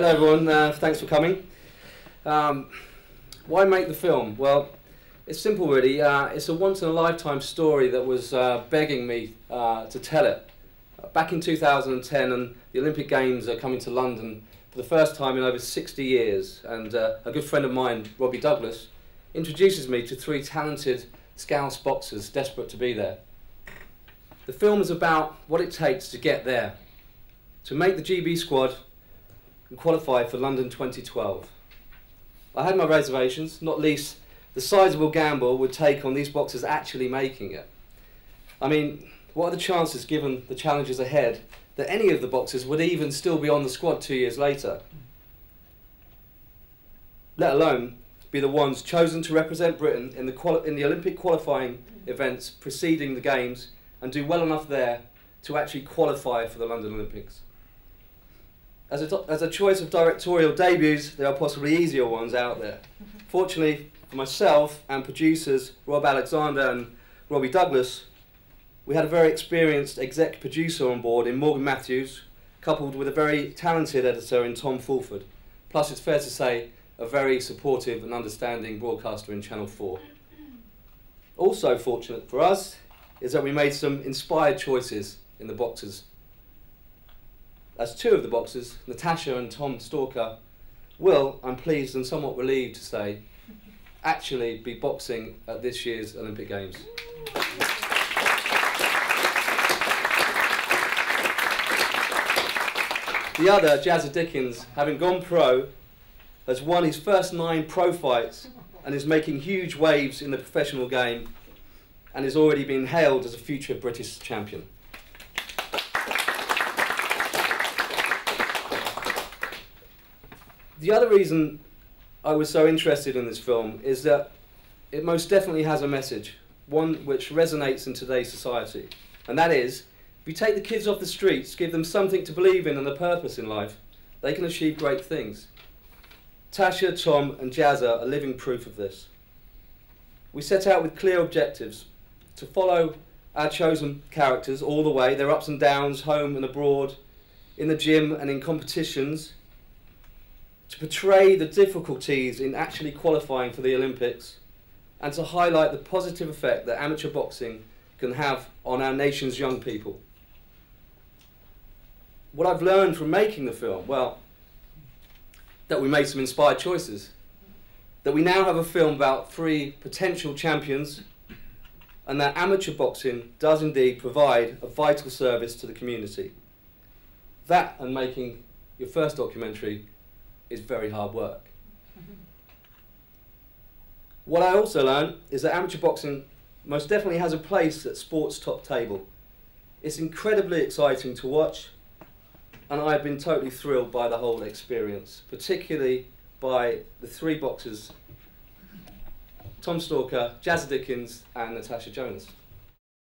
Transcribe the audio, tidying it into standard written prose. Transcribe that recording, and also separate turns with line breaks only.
Hello everyone, thanks for coming. Why make the film? Well, it's simple really. It's a once-in-a-lifetime story that was begging me to tell it. Back in 2010, and the Olympic Games are coming to London for the first time in over 60 years, and a good friend of mine, Robbie Douglas, introduces me to three talented Scouse boxers desperate to be there. The film is about what it takes to get there, to make the GB squad and qualify for London 2012. I had my reservations, not least the sizable gamble it would take on these boxers actually making it. I mean, what are the chances, given the challenges ahead, that any of the boxers would even still be on the squad 2 years later? Let alone be the ones chosen to represent Britain in the Olympic qualifying events preceding the Games and do well enough there to actually qualify for the London Olympics. As a choice of directorial debuts, there are possibly easier ones out there. Fortunately for myself and producers Rob Alexander and Robbie Douglas, we had a very experienced exec producer on board in Morgan Matthews, coupled with a very talented editor in Tom Fulford. Plus, it's fair to say, a very supportive and understanding broadcaster in Channel 4. Also fortunate for us is that we made some inspired choices in the boxers, as two of the boxers, Natasha and Tom Stalker, will, I'm pleased and somewhat relieved to say, actually be boxing at this year's Olympic Games. The other, Jazza Dickens, having gone pro, has won his first 9 pro fights and is making huge waves in the professional game and is already being hailed as a future British champion. The other reason I was so interested in this film is that it most definitely has a message, one which resonates in today's society. And that is, if you take the kids off the streets, give them something to believe in and a purpose in life, they can achieve great things. Tasha, Tom and Jazza are living proof of this. We set out with clear objectives to follow our chosen characters all the way, their ups and downs, home and abroad, in the gym and in competitions, to portray the difficulties in actually qualifying for the Olympics, and to highlight the positive effect that amateur boxing can have on our nation's young people. What I've learned from making the film, well, that we made some inspired choices, that we now have a film about 3 potential champions, and that amateur boxing does indeed provide a vital service to the community. That and making your first documentary is very hard work. What I also learned is that amateur boxing most definitely has a place at sport's top table. It's incredibly exciting to watch, and I've been totally thrilled by the whole experience, particularly by the 3 boxers, Tom Stalker, Jazza Dickens and Natasha Jonas.